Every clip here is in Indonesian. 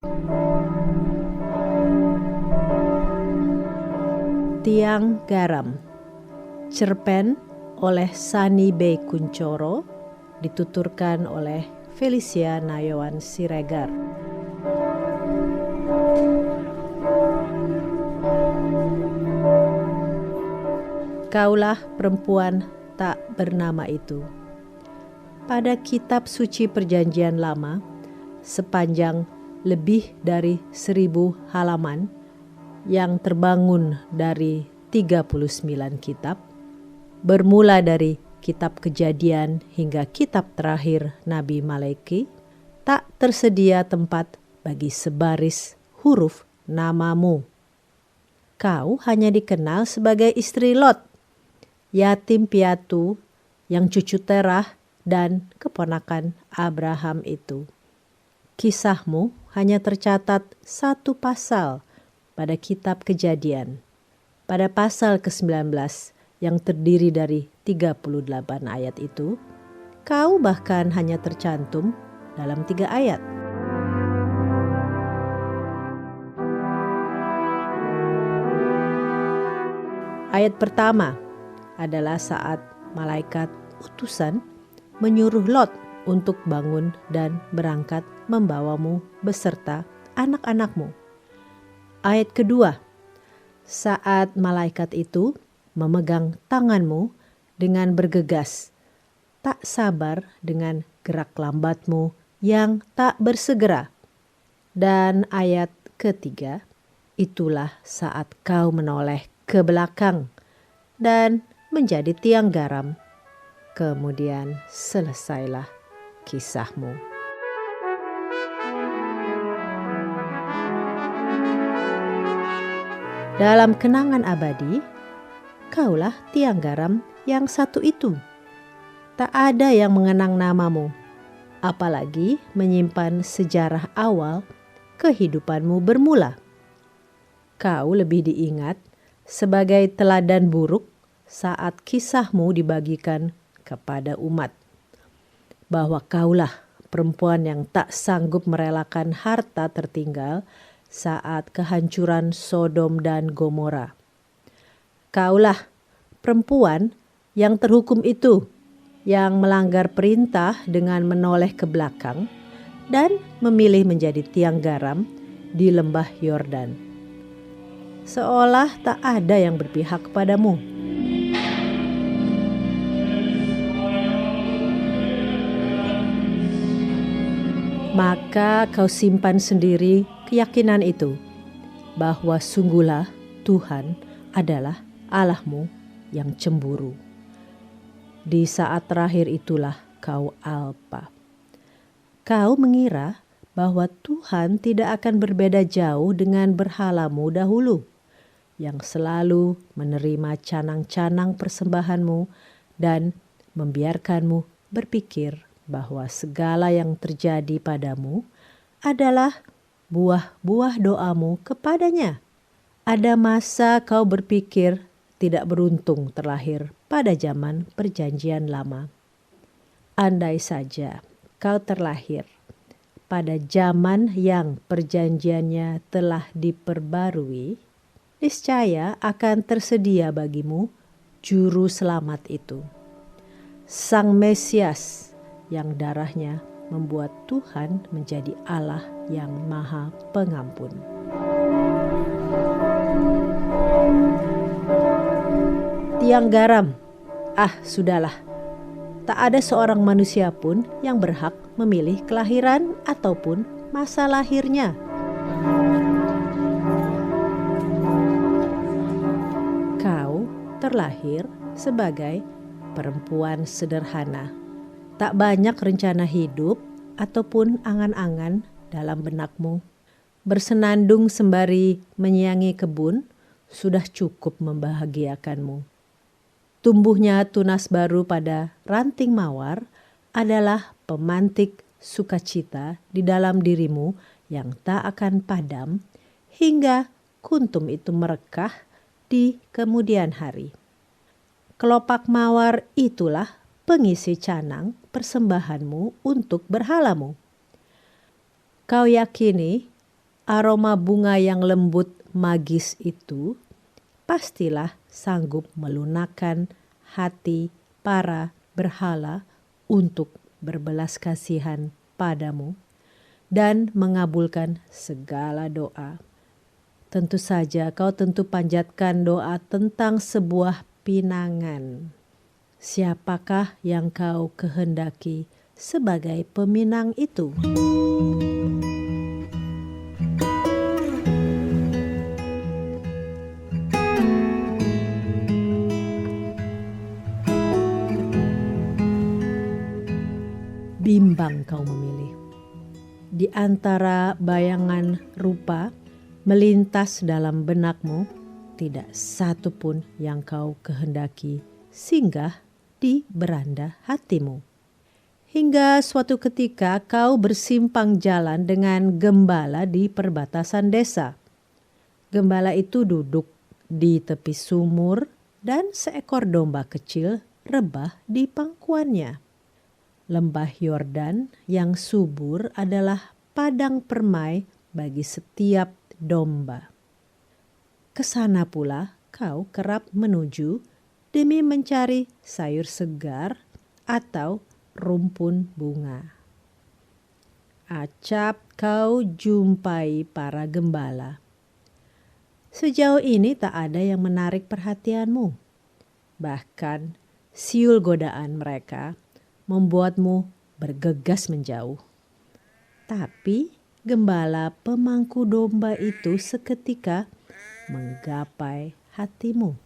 Tiang Garam, cerpen oleh Sani B. Kuncoro, dituturkan oleh Felicia Nayawan Siregar. Kaulah perempuan tak bernama itu. Pada kitab suci Perjanjian Lama, sepanjang lebih dari 1000 halaman, yang terbangun dari 39 kitab, bermula dari kitab Kejadian hingga kitab terakhir Nabi Malaki, tak tersedia tempat bagi sebaris huruf namamu. Kau hanya dikenal sebagai istri Lot, yatim piatu yang cucu Terah dan keponakan Abraham itu. Kisahmu hanya tercatat 1 pasal pada kitab Kejadian, pada pasal ke-19 yang terdiri dari 38 ayat itu, kau bahkan hanya tercantum dalam 3 ayat. Ayat pertama adalah saat malaikat utusan menyuruh Lot untuk bangun dan berangkat membawamu beserta anak-anakmu. Ayat kedua, saat malaikat itu memegang tanganmu dengan bergegas, tak sabar dengan gerak lambatmu yang tak bersegera. Dan ayat ketiga, itulah saat kau menoleh ke belakang dan menjadi tiang garam. Kemudian selesailah kisahmu. Dalam kenangan abadi, kaulah tiang garam yang satu itu. Tak ada yang mengenang namamu, apalagi menyimpan sejarah awal kehidupanmu bermula. Kau lebih diingat sebagai teladan buruk saat kisahmu dibagikan kepada umat, bahwa kaulah perempuan yang tak sanggup merelakan harta tertinggal saat kehancuran Sodom dan Gomora. Kaulah perempuan yang terhukum itu, yang melanggar perintah dengan menoleh ke belakang dan memilih menjadi tiang garam di lembah Yordan. Seolah tak ada yang berpihak kepadamu. Maka kau simpan sendiri keyakinan itu, bahwa sungguhlah Tuhan adalah Allahmu yang cemburu. Di saat terakhir itulah kau alpa. Kau mengira bahwa Tuhan tidak akan berbeda jauh dengan berhalamu dahulu, yang selalu menerima canang-canang persembahanmu dan membiarkanmu berpikir bahwa segala yang terjadi padamu adalah buah-buah doamu kepadanya. Ada masa kau berpikir tidak beruntung terlahir pada zaman Perjanjian Lama. Andai saja kau terlahir pada zaman yang perjanjiannya telah diperbarui, niscaya akan tersedia bagimu juru selamat itu, Sang Mesias yang darahnya membuat Tuhan menjadi Allah yang Maha Pengampun. Tiang garam, sudahlah. Tak ada seorang manusia pun yang berhak memilih kelahiran ataupun masa lahirnya. Kau terlahir sebagai perempuan sederhana. Tak banyak rencana hidup ataupun angan-angan dalam benakmu. Bersenandung sembari menyiangi kebun sudah cukup membahagiakanmu. Tumbuhnya tunas baru pada ranting mawar adalah pemantik sukacita di dalam dirimu yang tak akan padam hingga kuntum itu merekah di kemudian hari. Kelopak mawar itulah pengisi canang persembahanmu untuk berhalamu. Kau yakini aroma bunga yang lembut magis itu pastilah sanggup melunakkan hati para berhala untuk berbelas kasihan padamu dan mengabulkan segala doa. Tentu saja kau tentu panjatkan doa tentang sebuah pinangan. Siapakah yang kau kehendaki sebagai peminang itu? Bimbang kau memilih. Di antara bayangan rupa melintas dalam benakmu, tidak satu pun yang kau kehendaki singgah di beranda hatimu. Hingga suatu ketika kau bersimpang jalan dengan gembala di perbatasan desa. Gembala itu duduk di tepi sumur dan seekor domba kecil rebah di pangkuannya. Lembah Yordan yang subur adalah padang permai bagi setiap domba. Kesana pula kau kerap menuju demi mencari sayur segar atau rumpun bunga. Acap kau jumpai para gembala. Sejauh ini tak ada yang menarik perhatianmu. Bahkan siul godaan mereka membuatmu bergegas menjauh. Tapi gembala pemangku domba itu seketika menggapai hatimu.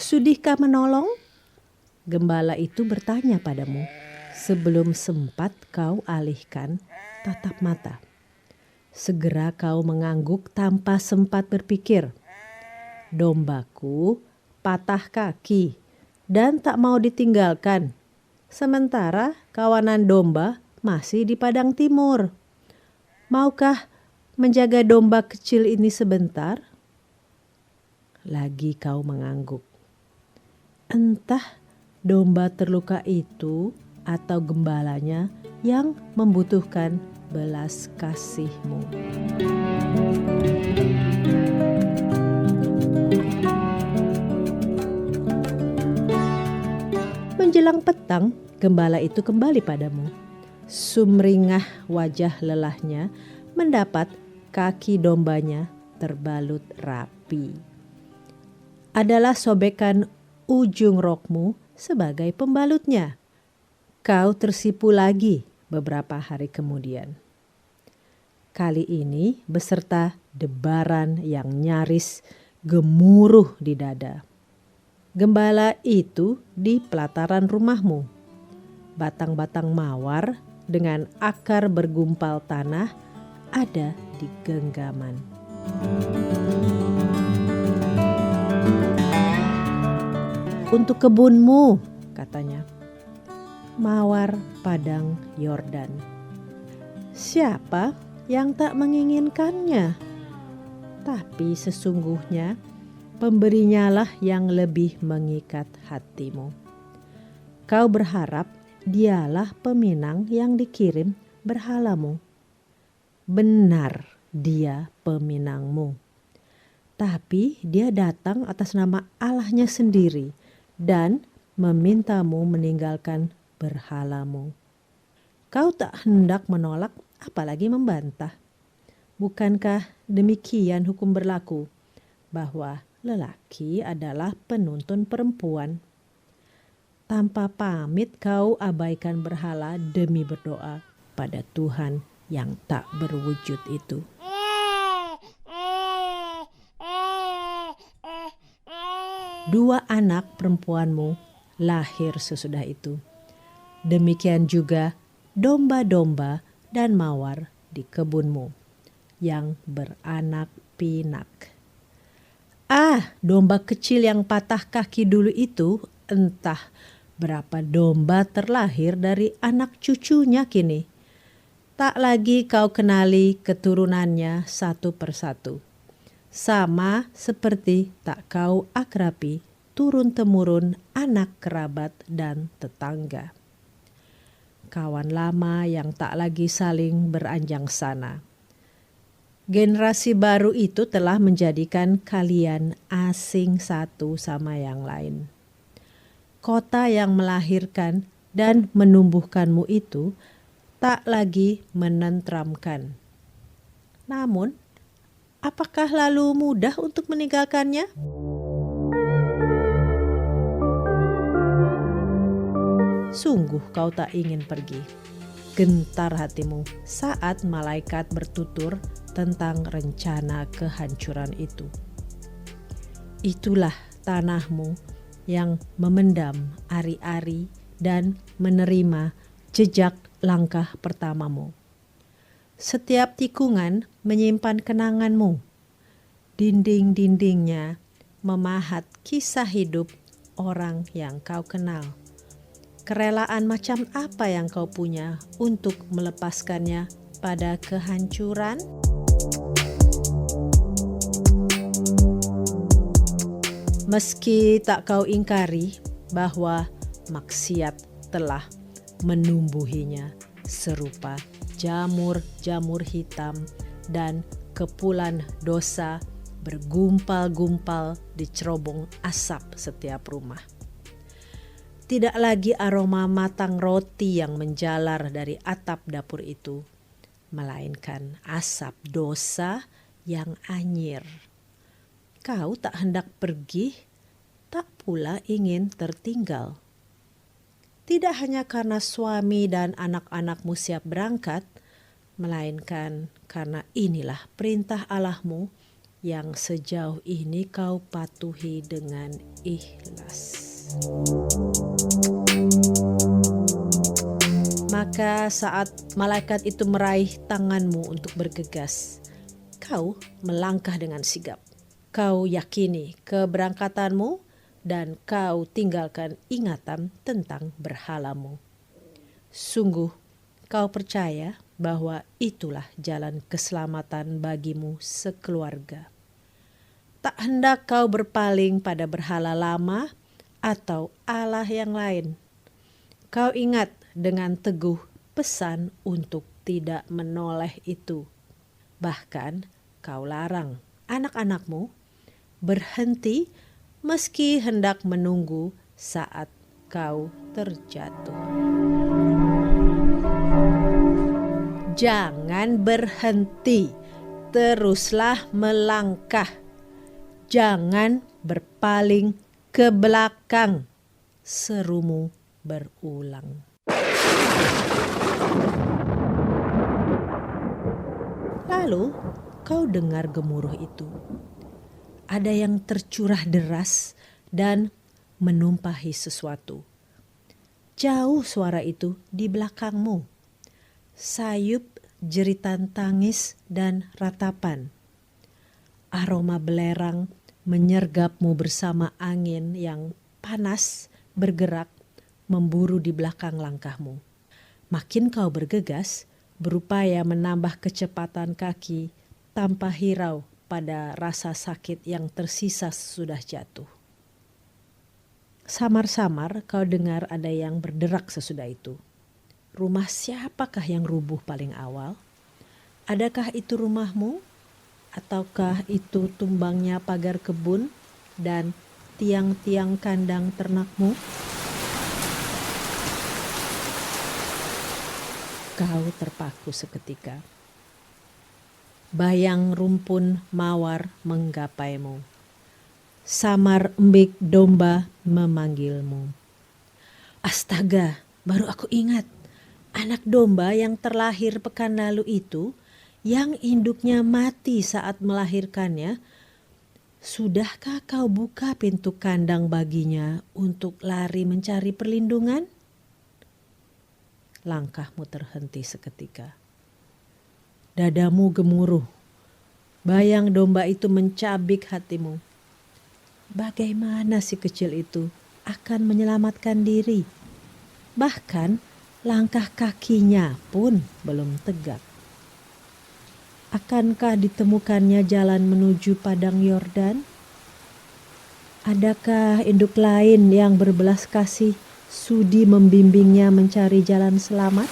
Sudihkah menolong? Gembala itu bertanya padamu sebelum sempat kau alihkan tatap mata. Segera kau mengangguk tanpa sempat berpikir. Dombaku patah kaki dan tak mau ditinggalkan. Sementara kawanan domba masih di padang timur. Maukah menjaga domba kecil ini sebentar? Lagi kau mengangguk. Entah domba terluka itu atau gembalanya yang membutuhkan belas kasihmu. Menjelang petang, gembala itu kembali padamu. Sumringah wajah lelahnya mendapat kaki dombanya terbalut rapi. Adalah sobekan ujung rokmu sebagai pembalutnya. Kau tersipu lagi beberapa hari kemudian. Kali ini beserta debaran yang nyaris gemuruh di dada. Gembala itu di pelataran rumahmu. Batang-batang mawar dengan akar bergumpal tanah ada di genggaman. Untuk kebunmu, katanya. Mawar padang Yordan. Siapa yang tak menginginkannya? Tapi sesungguhnya pemberinyalah yang lebih mengikat hatimu. Kau berharap dialah peminang yang dikirim berhalamu. Benar dia peminangmu. Tapi dia datang atas nama Allahnya sendiri dan memintamu meninggalkan berhalamu. Kau tak hendak menolak apalagi membantah. Bukankah demikian hukum berlaku? Bahwa lelaki adalah penuntun perempuan. Tanpa pamit kau abaikan berhala demi berdoa pada Tuhan yang tak berwujud itu. Dua anak perempuanmu lahir sesudah itu. Demikian juga domba-domba dan mawar di kebunmu yang beranak pinak. Domba kecil yang patah kaki dulu itu, entah berapa domba terlahir dari anak cucunya kini. Tak lagi kau kenali keturunannya satu persatu. Sama seperti tak kau akrabi turun-temurun anak kerabat dan tetangga. kawan lama yang tak lagi saling beranjang sana. Generasi baru itu telah menjadikan kalian asing satu sama yang lain. Kota yang melahirkan dan menumbuhkanmu itu tak lagi menenteramkan. Namun, apakah lalu mudah untuk meninggalkannya? Sungguh kau tak ingin pergi. Gentar hatimu saat malaikat bertutur tentang rencana kehancuran itu. Itulah tanahmu yang memendam ari-ari dan menerima jejak langkah pertamamu. Setiap tikungan menyimpan kenanganmu. Dinding-dindingnya memahat kisah hidup orang yang kau kenal. Kerelaan macam apa yang kau punya untuk melepaskannya pada kehancuran? Meski tak kau ingkari bahwa maksiat telah menumbuhinya serupa jamur-jamur hitam dan kepulan dosa bergumpal-gumpal di cerobong asap setiap rumah. Tidak lagi aroma matang roti yang menjalar dari atap dapur itu, melainkan asap dosa yang anyir. Kau tak hendak pergi, tak pula ingin tertinggal. Tidak hanya karena suami dan anak-anakmu siap berangkat, melainkan karena inilah perintah Allahmu yang sejauh ini kau patuhi dengan ikhlas. Maka saat malaikat itu meraih tanganmu untuk bergegas, kau melangkah dengan sigap. Kau yakini keberangkatanmu dan kau tinggalkan ingatan tentang berhalamu. Sungguh kau percaya bahwa itulah jalan keselamatan bagimu sekeluarga. Tak hendak kau berpaling pada berhala lama atau Allah yang lain. Kau ingat dengan teguh pesan untuk tidak menoleh itu. Bahkan kau larang anak-anakmu berhenti meski hendak menunggu saat kau terjatuh. Jangan berhenti, teruslah melangkah. Jangan berpaling ke belakang, serumu berulang. Lalu kau dengar gemuruh itu. Ada yang tercurah deras dan menumpahi sesuatu. Jauh suara itu di belakangmu. Sayup, jeritan tangis dan ratapan. Aroma belerang menyergapmu bersama angin yang panas bergerak memburu di belakang langkahmu. Makin kau bergegas, berupaya menambah kecepatan kaki tanpa hirau pada rasa sakit yang tersisa sesudah jatuh. Samar-samar kau dengar ada yang berderak sesudah itu. Rumah siapakah yang rubuh paling awal? Adakah itu rumahmu? Ataukah itu tumbangnya pagar kebun dan tiang-tiang kandang ternakmu? Kau terpaku seketika. Bayang rumpun mawar menggapaimu. Samar embik domba memanggilmu. Astaga, baru aku ingat. Anak domba yang terlahir pekan lalu itu, yang induknya mati saat melahirkannya, sudahkah kau buka pintu kandang baginya untuk lari mencari perlindungan? Langkahmu terhenti seketika. Dadamu gemuruh. Bayang domba itu mencabik hatimu. Bagaimana si kecil itu akan menyelamatkan diri? Bahkan langkah kakinya pun belum tegak. Akankah ditemukannya jalan menuju padang Yordan? Adakah induk lain yang berbelas kasih sudi membimbingnya mencari jalan selamat?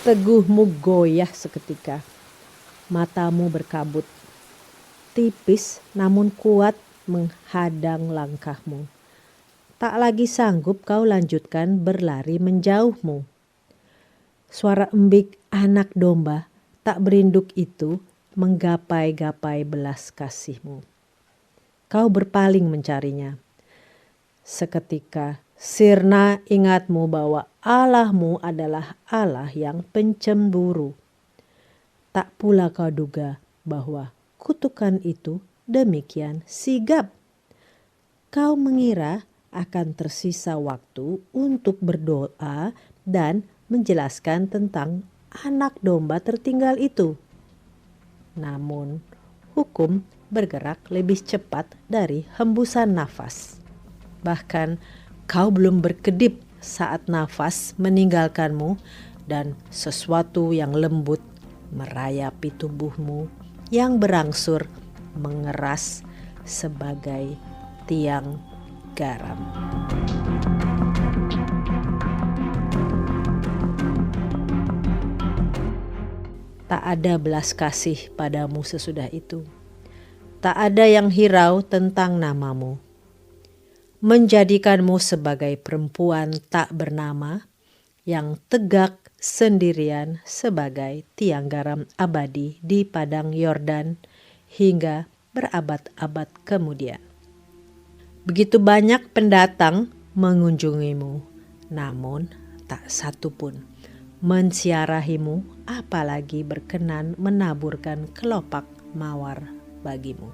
Teguhmu goyah seketika, matamu berkabut, tipis namun kuat menghadang langkahmu. Tak lagi sanggup kau lanjutkan berlari menjauhmu. Suara embik anak domba tak berinduk itu menggapai-gapai belas kasihmu. Kau berpaling mencarinya. Seketika sirna ingatmu bahwa Allahmu adalah Allah yang pencemburu. Tak pula kau duga bahwa kutukan itu demikian sigap. Kau mengira akan tersisa waktu untuk berdoa dan menjelaskan tentang anak domba tertinggal itu. Namun, hukum bergerak lebih cepat dari hembusan nafas. Bahkan, kau belum berkedip saat nafas meninggalkanmu dan sesuatu yang lembut merayapi tubuhmu yang berangsur mengeras sebagai tiang garam. Tak ada belas kasih padamu sesudah itu. Tak ada yang hirau tentang namamu. Menjadikanmu sebagai perempuan tak bernama yang tegak sendirian sebagai tiang garam abadi di padang Yordan hingga berabad-abad kemudian. Begitu banyak pendatang mengunjungimu, namun tak satu pun mensiarahimu, apalagi berkenan menaburkan kelopak mawar bagimu.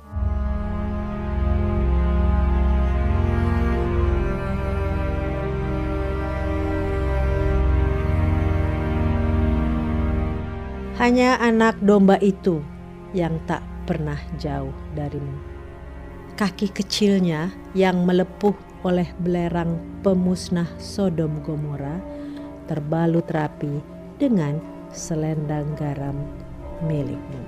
Hanya anak domba itu yang tak pernah jauh darimu. Kaki kecilnya yang melepuh oleh belerang pemusnah Sodom Gomora terbalut rapi dengan selendang garam milikmu.